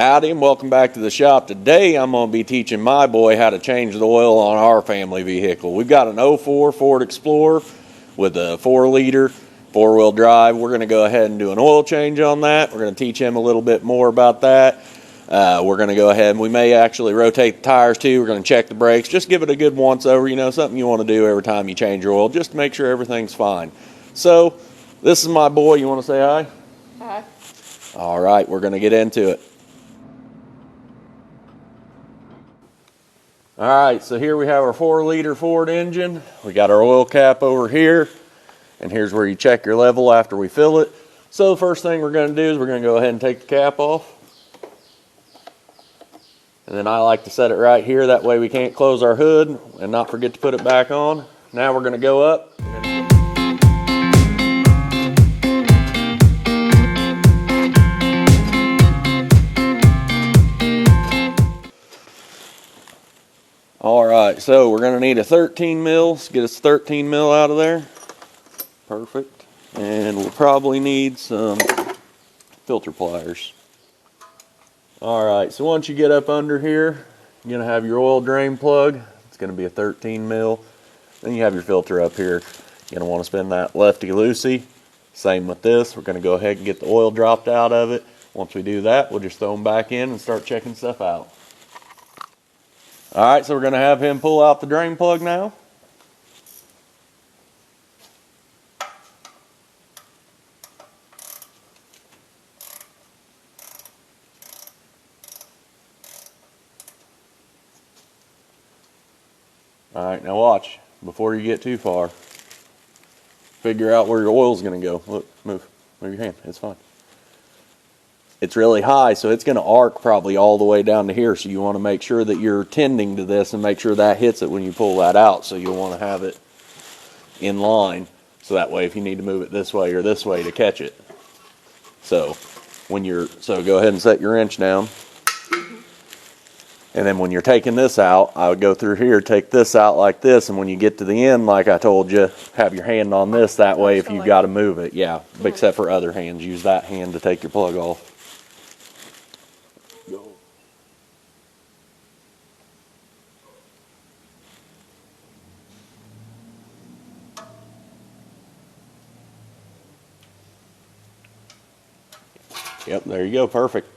Howdy and welcome back to the shop. Today I'm going to be teaching my boy how to change the oil on our family vehicle. We've got an 04 Ford Explorer with a 4-liter four-wheel drive. We're going to go ahead and do an oil change on that. We're going to teach him a little bit more about that. We're going to go ahead and we may actually rotate the tires too. We're going to check the brakes. Just give it a good once over, something you want to do every time you change your oil, just to make sure everything's fine. So this is my boy. You want to say hi? Hi. All right, we're going to get into it. All right, so here we have our 4-liter Ford engine. We got our oil cap over here, and here's where you check your level after we fill it. So the first thing we're going to do is we're going to go ahead and take the cap off. And then I like to set it right here, that way we can't close our hood and not forget to put it back on. Now we're going to go up. All right, so we're going to need a 13 mil. Let's get us 13 mil out of there. Perfect. And we'll probably need some filter pliers. All right, so once you get up under here, you're going to have your oil drain plug. It's going to be a 13 mil. Then you have your filter up here. You're going to want to spin that lefty-loosey. Same with this. We're going to go ahead and get the oil dropped out of it. Once we do that, we'll just throw them back in and start checking stuff out. All right, so we're going to have him pull out the drain plug now. All right, now watch. Before you get too far, figure out where your oil's going to go. Look, move your hand. It's fine. It's really high, so it's going to arc probably all the way down to here. So you want to make sure that you're tending to this and make sure that hits it when you pull that out. So you'll want to have it in line, so that way if you need to move it this way or this way to catch it. So go ahead and set your wrench down. And then when you're taking this out, I would go through here, take this out like this, and when you get to the end, like I told you, have your hand on this. That way if you've got to move it, yeah, except for other hands, use that hand to take your plug off. Go. Yep, there you go, perfect.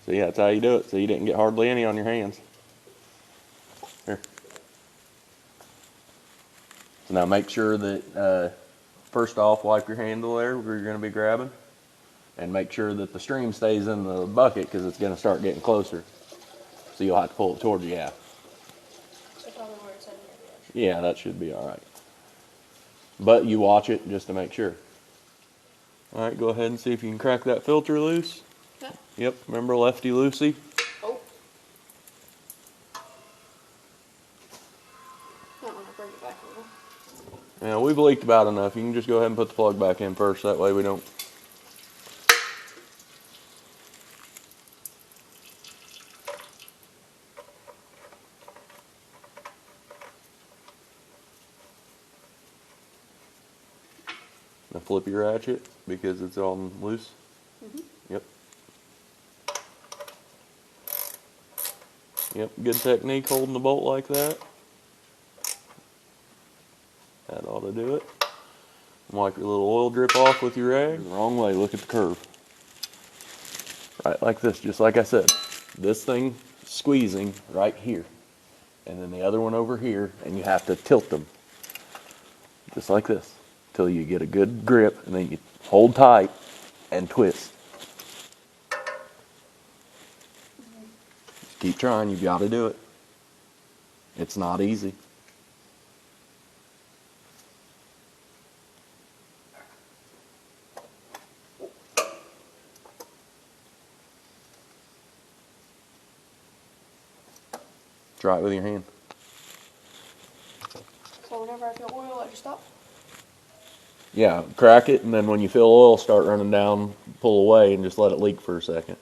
So yeah, that's how you do it. So you didn't get hardly any on your hands. Here. So now make sure that, first off, wipe your handle there where you're going to be grabbing. And make sure that the stream stays in the bucket because it's going to start getting closer. So you'll have to pull it towards you, yeah. So probably where it's in here. Yeah, that should be all right. But you watch it just to make sure. All right, go ahead and see if you can crack that filter loose. Okay. Yep, remember lefty-loosey? Oh. Don't want to bring it back over. Yeah, we've leaked about enough. You can just go ahead and put the plug back in first. That way we don't. Now flip your ratchet because it's on loose. Mm-hmm. Yep. Yep, good technique holding the bolt like that. That ought to do it. Wipe your little oil drip off with your rag. Wrong way, look at the curve. Right like this, just like I said. This thing squeezing right here. And then the other one over here, and you have to tilt them. Just like this. Till you get a good grip, and then you hold tight and twist. Just keep trying, you've got to do it. It's not easy. Try it with your hand. So whenever I feel oil, I just stop? Yeah, crack it, and then when you feel oil start running down, pull away and just let it leak for a second.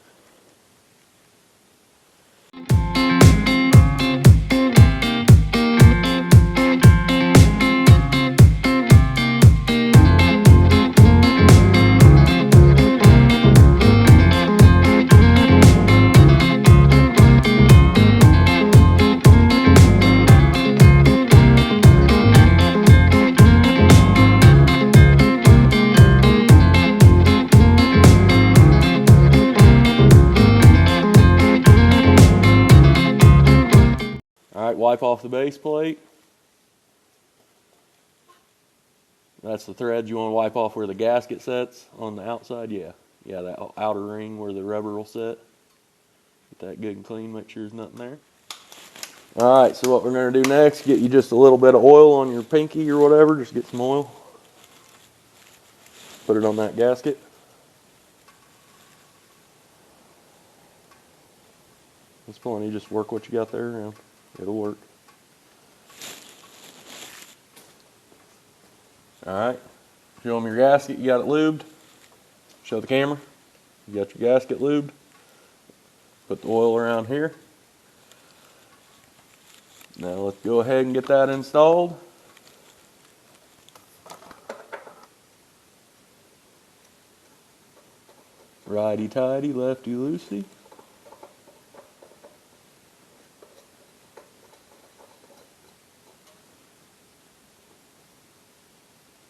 wipe off the base plate. That's the thread you want to wipe off where the gasket sets on the outside. Yeah, that outer ring where the rubber will set. Get that good and clean, make sure there's nothing there. All right, so what we're gonna do next, get you just a little bit of oil on your pinky or whatever, just get some oil. Put it on that gasket. That's plenty, just work what you got there around. It'll work. All right, show them your gasket, you got it lubed. Show the camera, you got your gasket lubed. Put the oil around here. Now let's go ahead and get that installed. Righty-tighty, lefty-loosey.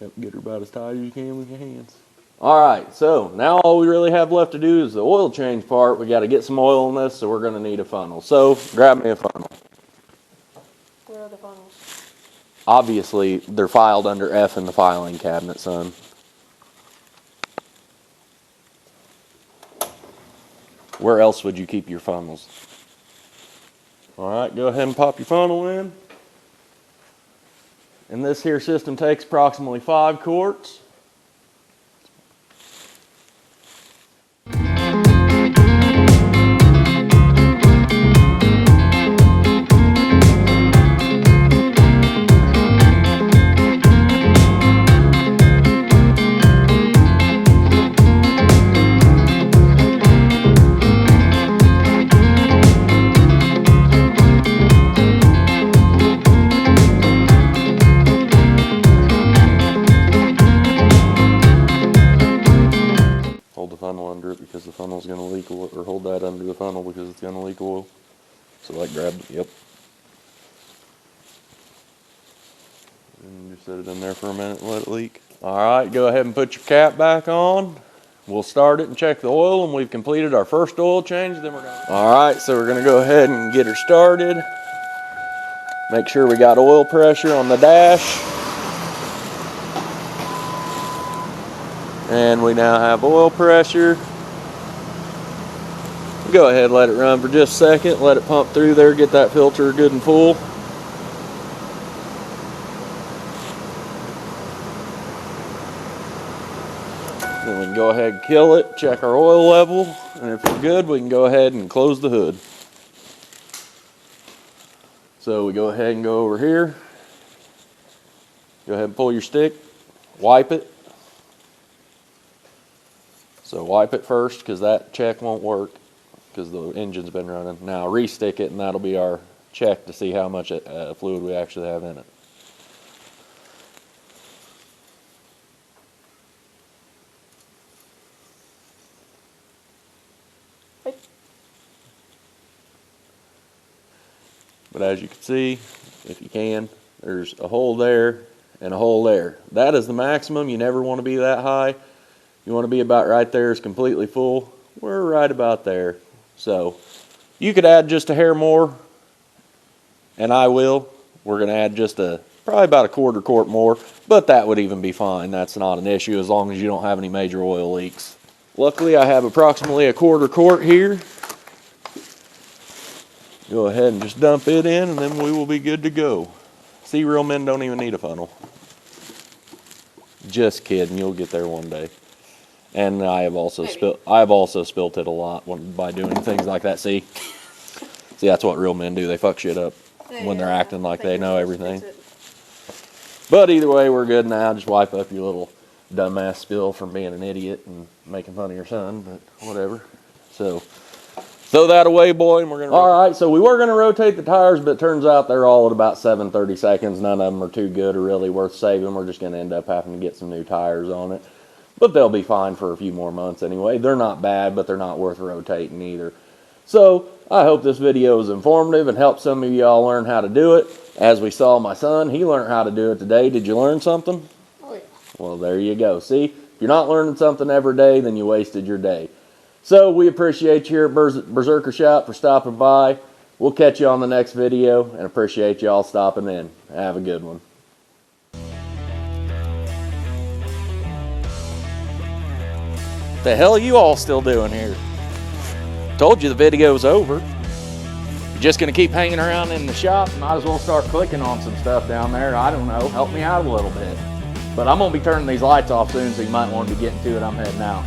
Yep, get her about as tight as you can with your hands. Alright, so now all we really have left to do is the oil change part. We got to get some oil in this, so we're going to need a funnel. So, grab me a funnel. Where are the funnels? Obviously, they're filed under F in the filing cabinet, son. Where else would you keep your funnels? Alright, go ahead and pop your funnel in. And this here system takes approximately 5 quarts. Because the funnel's going to leak oil, or hold that under the funnel because it's going to leak oil. So like grab it, yep. And just set it in there for a minute and let it leak. Alright, go ahead and put your cap back on. We'll start it and check the oil, and we've completed our first oil change. Then we're gonna. Alright, so we're going to go ahead and get her started. Make sure we got oil pressure on the dash. And we now have oil pressure. Go ahead and let it run for just a second. Let it pump through there, get that filter good and full. Then we can go ahead and kill it, check our oil level, and if we're good, we can go ahead and close the hood. So we go ahead and go over here. Go ahead and pull your stick, wipe it. So wipe it first because that check won't work because the engine's been running. Now re-stick it and that'll be our check to see how much fluid we actually have in it. But as you can see, if you can, there's a hole there and a hole there. That is the maximum. You never want to be that high. You want to be about right there is completely full. We're right about there. So you could add just a hair more, and I will. We're going to add just probably about a quarter quart more, but that would even be fine. That's not an issue as long as you don't have any major oil leaks. Luckily, I have approximately a quarter quart here. Go ahead and just dump it in, and then we will be good to go. See, real men don't even need a funnel. Just kidding, you'll get there one day. And I have also spilt it a lot by doing things like that. See, that's what real men do. They fuck shit up when they're acting like they know everything. But either way, we're good now. Just wipe up your little dumbass spill from being an idiot and making fun of your son. But whatever. So throw that away, boy, and we're gonna. All right. So we were gonna rotate the tires, but it turns out they're all at about 7:30 seconds. None of them are too good or really worth saving. We're just gonna end up having to get some new tires on it. But they'll be fine for a few more months anyway. They're not bad, but they're not worth rotating either. So I hope this video is informative and helped some of y'all learn how to do it. As we saw my son, he learned how to do it today. Did you learn something? Oh yeah. Well, there you go. See, if you're not learning something every day, then you wasted your day. So we appreciate you here at Berserker Shop for stopping by. we'll catch you on the next video and appreciate y'all stopping in. Have a good one. The hell are you all still doing here? Told you the video's over. You're just gonna keep hanging around in the shop? Might as well start clicking on some stuff down there. I don't know, help me out a little bit. But I'm gonna be turning these lights off soon, so you might want to be getting to it. I'm heading out.